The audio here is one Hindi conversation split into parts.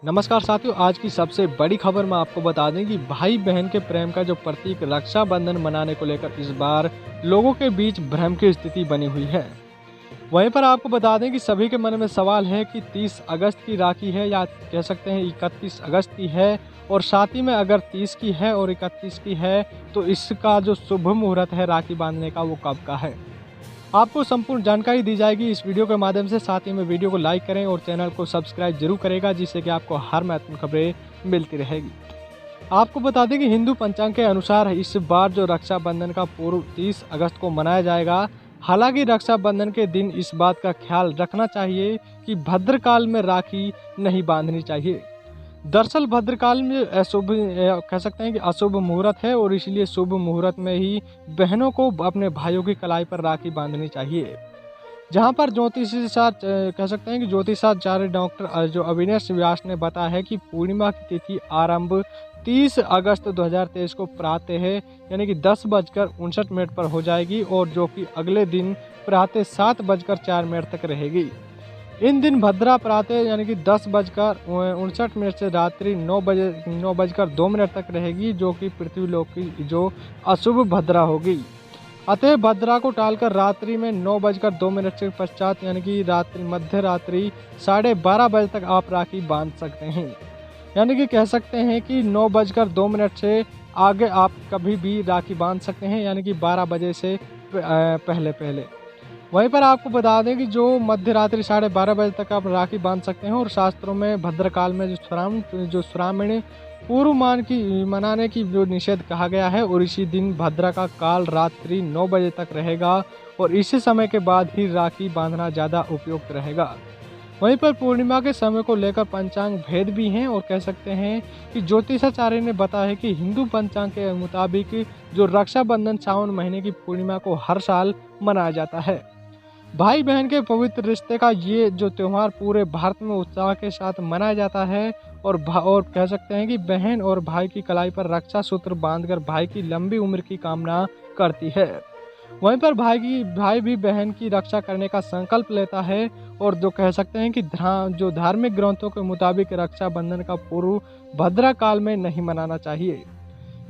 नमस्कार साथियों, आज की सबसे बड़ी खबर मैं आपको बता दें कि भाई बहन के प्रेम का जो प्रतीक रक्षाबंधन मनाने को लेकर इस बार लोगों के बीच भ्रम की स्थिति बनी हुई है। वहीं पर आपको बता दें कि सभी के मन में सवाल है कि 30 अगस्त की राखी है या कह सकते हैं 31 अगस्त की है, और साथ ही में अगर 30 की है और 31 की है तो इसका जो शुभ मुहूर्त है राखी बांधने का वो कब का है। आपको संपूर्ण जानकारी दी जाएगी इस वीडियो के माध्यम से। साथ ही में वीडियो को लाइक करें और चैनल को सब्सक्राइब जरूर करेगा, जिससे कि आपको हर महत्वपूर्ण खबरें मिलती रहेगी। आपको बता दें कि हिंदू पंचांग के अनुसार इस बार जो रक्षाबंधन का पर्व 30 अगस्त को मनाया जाएगा। हालांकि रक्षाबंधन के दिन इस बात का ख्याल रखना चाहिए कि भद्रकाल में राखी नहीं बांधनी चाहिए। दरअसल भद्रकाल में अशुभ कह सकते हैं कि अशुभ मुहूर्त है, और इसलिए शुभ मुहूर्त में ही बहनों को अपने भाइयों की कलाई पर राखी बांधनी चाहिए। जहां पर कह सकते हैं कि ज्योतिषाचार्य डॉक्टर जो अविनाश व्यास ने बताया है कि पूर्णिमा की तिथि आरंभ 30 अगस्त 2023 को प्रातः है यानी कि 10:59 पर हो जाएगी, और जो कि अगले दिन प्रातः 7:04 तक रहेगी। इन दिन भद्रा प्रातः यानी कि 10:59 से रात्रि 9:02 तक रहेगी, जो कि पृथ्वीलोक की जो अशुभ भद्रा होगी। अतः भद्रा को टालकर रात्रि में 9:02 के पश्चात यानी कि रात्रि मध्य रात्रि 12:30 तक आप राखी बांध सकते हैं। यानी कि कह सकते हैं कि 9:02 से आगे आप कभी भी राखी बांध सकते हैं, यानी कि 12 बजे से पहले पहले। वहीं पर आपको बता दें कि जो मध्य रात्रि 12:30 तक आप राखी बांध सकते हैं, और शास्त्रों में भद्रकाल में जो श्रावणी पूर्व मान की मनाने की जो निषेध कहा गया है, और इसी दिन भद्रा का काल रात्रि 9 बजे तक रहेगा, और इसी समय के बाद ही राखी बांधना ज़्यादा उपयुक्त रहेगा। वहीं पर पूर्णिमा के समय को लेकर पंचांग भेद भी हैं, और कह सकते हैं कि ज्योतिषाचार्य ने बताया है कि हिंदू पंचांग के मुताबिक जो रक्षाबंधन सावन महीने की पूर्णिमा को हर साल मनाया जाता है। भाई बहन के पवित्र रिश्ते का ये जो त्यौहार पूरे भारत में उत्साह के साथ मनाया जाता है, और कह सकते हैं कि बहन और भाई की कलाई पर रक्षा सूत्र बांधकर भाई की लंबी उम्र की कामना करती है। वहीं पर भाई भी बहन की रक्षा करने का संकल्प लेता है, और जो कह सकते हैं कि जो धार्मिक ग्रंथों के मुताबिक रक्षाबंधन का पर्व भद्रा काल में नहीं मनाना चाहिए।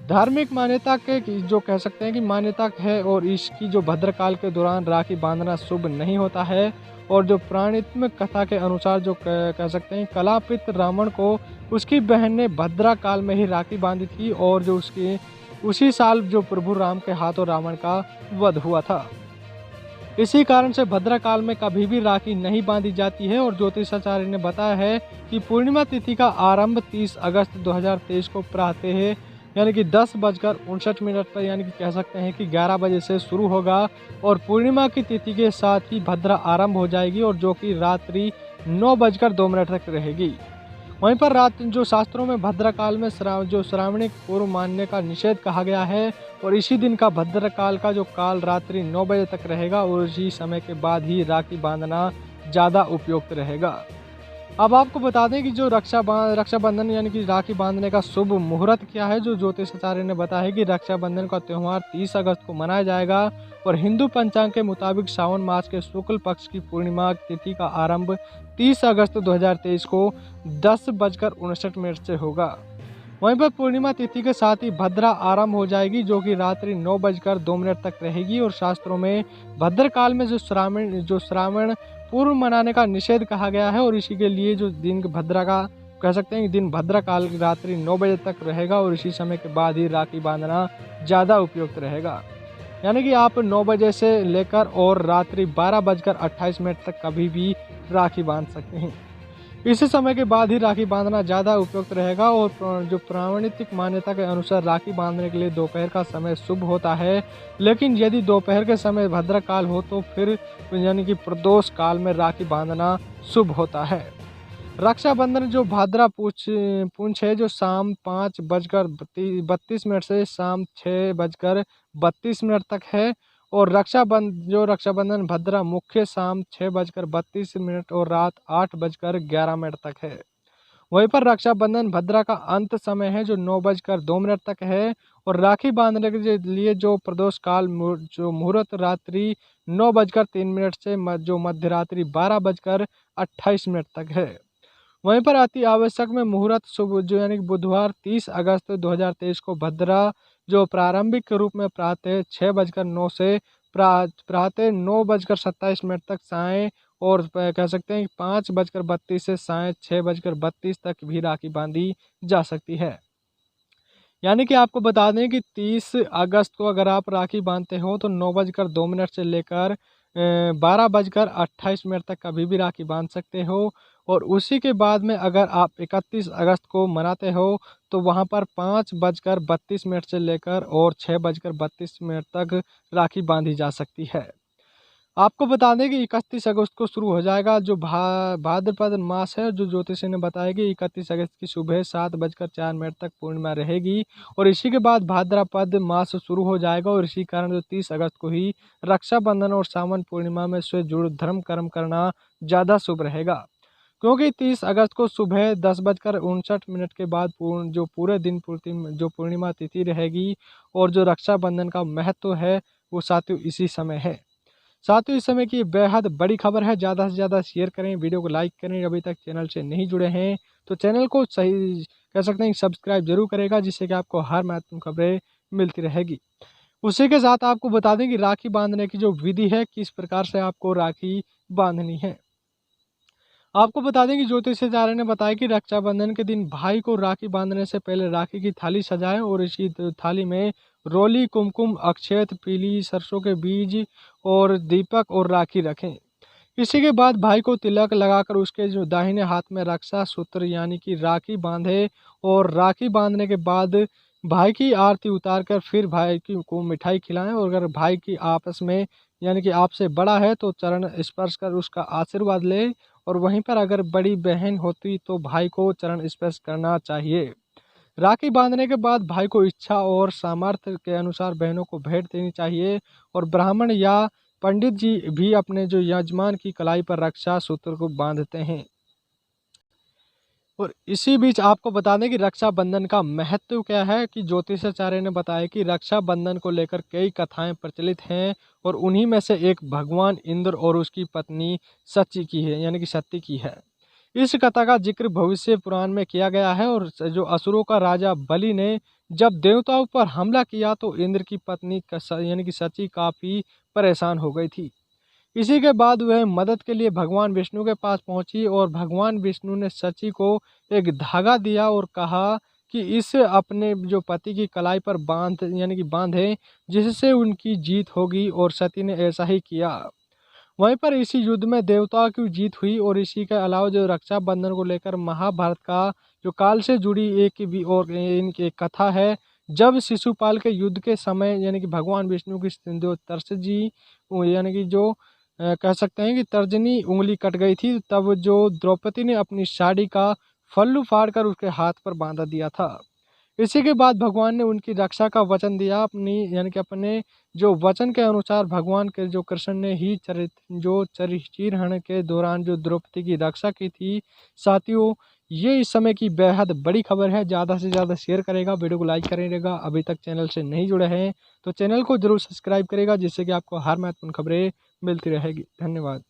धार्मिक मान्यता के जो कह सकते हैं कि मान्यता है, और इसकी जो भद्रकाल के दौरान राखी बांधना शुभ नहीं होता है। और जो प्राणित्मिक कथा के अनुसार जो कह सकते हैं कलापित रावण को उसकी बहन ने भद्रा काल में ही राखी बांधी थी, और जो उसकी उसी साल जो प्रभु राम के हाथों रावण का वध हुआ था। इसी कारण से भद्रा काल में कभी भी राखी नहीं बांधी जाती है, और ज्योतिषाचार्य ने बताया है कि पूर्णिमा तिथि का आरंभ 30 अगस्त 2023 को प्रातः है यानी कि 10:59 पर यानी कि कह सकते हैं कि 11 बजे से शुरू होगा, और पूर्णिमा की तिथि के साथ ही भद्रा आरंभ हो जाएगी, और जो कि रात्रि 9:02 तक रहेगी। वहीं पर रात जो शास्त्रों में भद्रकाल में जो श्रावणी पूर्व मानने का निषेध कहा गया है, और इसी दिन का भद्रकाल का जो काल रात्रि 9 बजे तक रहेगा, और इसी समय के बाद ही राखी बांधना ज़्यादा उपयुक्त रहेगा। अब आपको बता दें कि जो रक्षाबंधन यानी कि राखी बांधने का शुभ मुहूर्त क्या है। जो ज्योतिषाचार्य ने बताया है कि रक्षाबंधन का त्यौहार 30 अगस्त को मनाया जाएगा, और हिंदू पंचांग के मुताबिक सावन मास के शुक्ल पक्ष की पूर्णिमा तिथि का आरंभ 30 अगस्त 2023 को 10:59 से होगा। वहीं पर पूर्णिमा तिथि के साथ ही भद्रा आरंभ हो जाएगी, जो कि रात्रि 9:02 तक रहेगी, और शास्त्रों में भद्रकाल में जो श्रावण पूर्व मनाने का निषेध कहा गया है, और इसी के लिए जो दिन भद्रा का कह सकते हैं कि दिन भद्रा काल रात्रि 9 बजे तक रहेगा, और इसी समय के बाद ही राखी बांधना ज़्यादा उपयुक्त रहेगा। यानी कि आप 9 बजे से लेकर और रात्रि 12:28 तक कभी भी राखी बांध सकते हैं। इसी समय के बाद ही राखी बांधना ज़्यादा उपयुक्त रहेगा, और जो प्रामाणिक मान्यता के अनुसार राखी बांधने के लिए दोपहर का समय शुभ होता है। लेकिन यदि दोपहर के समय भद्रकाल हो तो फिर यानी कि प्रदोष काल में राखी बांधना शुभ होता है। रक्षाबंधन जो भाद्रा पूंछ है, जो शाम 5:32 से शाम 6:32 तक है, और रक्षाबंधन भद्रा मुख्य शाम 6:32 और रात 8:11 तक है। वहीं पर रक्षाबंधन भद्रा का अंत समय है, जो 9:02 तक है, और राखी बांधने के लिए जो प्रदोष काल जो मुहूर्त रात्रि 9:03 से जो मध्य रात्रि 12:28 तक है। वहीं पर अति आवश्यक में मुहूर्त शुभ जो यानी कि बुधवार 30 अगस्त 2023 को भद्रा जो प्रारंभिक रूप में प्रातः 6:09 से प्रातः 9:27 तक सायं और कह सकते हैं कि 5:32 से सायं 6:32 तक भी राखी बांधी जा सकती है। यानी कि आपको बता दें कि 30 अगस्त को अगर आप राखी बांधते हो तो 9:02 से लेकर 12:28 तक कभी भी राखी बांध सकते हो। और उसी के बाद में अगर आप 31 अगस्त को मनाते हो तो वहाँ पर 5:32 से लेकर और 6:32 तक राखी बांधी जा सकती है। आपको बता दें कि 31 अगस्त को शुरू हो जाएगा जो भाद्रपद मास है, जो ज्योतिषी ने बताया कि 31 अगस्त की सुबह 7:04 तक पूर्णिमा रहेगी और इसी के बाद भाद्रपद मास शुरू हो जाएगा और इसी कारण जो 30 अगस्त को ही रक्षाबंधन और सावन पूर्णिमा में से जुड़ धर्म कर्म करना ज़्यादा शुभ रहेगा। क्योंकि 30 अगस्त को सुबह 10:59 के बाद जो पूरे दिन जो पूर्णिमा तिथि रहेगी और जो रक्षाबंधन का महत्व है वो साथियों इसी समय है। साथियों इस समय की बेहद बड़ी खबर है, ज़्यादा से ज़्यादा शेयर करें, वीडियो को लाइक करें। अभी तक चैनल से नहीं जुड़े हैं तो चैनल को सही कह सकते हैं सब्सक्राइब जरूर करेगा, जिससे कि आपको हर महत्वपूर्ण खबरें मिलती रहेगी। उसी के साथ आपको बता दें कि राखी बांधने की जो विधि है, किस प्रकार से आपको राखी बांधनी है। आपको बता दें कि ज्योतिषाचार्य ने बताया कि रक्षाबंधन के दिन भाई को राखी बांधने से पहले राखी की थाली सजाएं और इसी थाली में रोली, कुमकुम, अक्षत, पीली सरसों के बीज और दीपक और राखी रखें। इसी के बाद भाई को तिलक लगाकर उसके जो दाहिने हाथ में रक्षा सूत्र यानी कि राखी बांधे और राखी बांधने के बाद भाई की आरती उतार कर फिर भाई की को मिठाई खिलाएं और अगर भाई की आपस में यानी कि आपसे बड़ा है तो चरण स्पर्श कर उसका आशीर्वाद ले और वहीं पर अगर बड़ी बहन होती तो भाई को चरण स्पर्श करना चाहिए। राखी बांधने के बाद भाई को इच्छा और सामर्थ्य के अनुसार बहनों को भेंट देनी चाहिए और ब्राह्मण या पंडित जी भी अपने जो यजमान की कलाई पर रक्षा सूत्र को बांधते हैं। और इसी बीच आपको बता दें कि रक्षाबंधन का महत्व क्या है कि ज्योतिषाचार्य ने बताया कि रक्षाबंधन को लेकर कई कथाएं प्रचलित हैं और उन्हीं में से एक भगवान इंद्र और उसकी पत्नी सची की है यानी कि सती की है। इस कथा का जिक्र भविष्य पुराण में किया गया है और जो असुरों का राजा बलि ने जब देवताओं पर हमला किया तो इंद्र की पत्नी यानी कि सची काफी परेशान हो गई थी। इसी के बाद वह मदद के लिए भगवान विष्णु के पास पहुंची और भगवान विष्णु ने सची को एक धागा दिया और कहा कि इसे अपने जो पति की कलाई पर बांधे जिससे उनकी जीत होगी और सती ने ऐसा ही किया। वहीं पर इसी युद्ध में देवताओं की जीत हुई और इसी के अलावा जो रक्षाबंधन को लेकर महाभारत का जो काल से जुड़ी एक भी और इनकी कथा है। जब शिशुपाल के युद्ध के समय यानी कि भगवान विष्णु की जो तरसजी यानी कि जो कह सकते हैं कि तर्जनी उंगली कट गई थी, तब जो द्रौपदी ने अपनी साड़ी का फल्लू फाड़कर उसके हाथ पर बांधा दिया था। इसी के बाद भगवान ने उनकी रक्षा का वचन दिया अपनी यानी कि अपने जो वचन के अनुसार भगवान के जो कृष्ण ने ही चीरहरण के दौरान जो द्रौपदी की रक्षा की थी। साथियों ये इस समय की बेहद बड़ी खबर है, ज़्यादा से ज़्यादा शेयर करेगा, वीडियो को लाइक करेगा। अभी तक चैनल से नहीं जुड़े हैं तो चैनल को जरूर सब्सक्राइब करेगा, जिससे कि आपको हर महत्वपूर्ण खबरें मिलती रहेगी। धन्यवाद।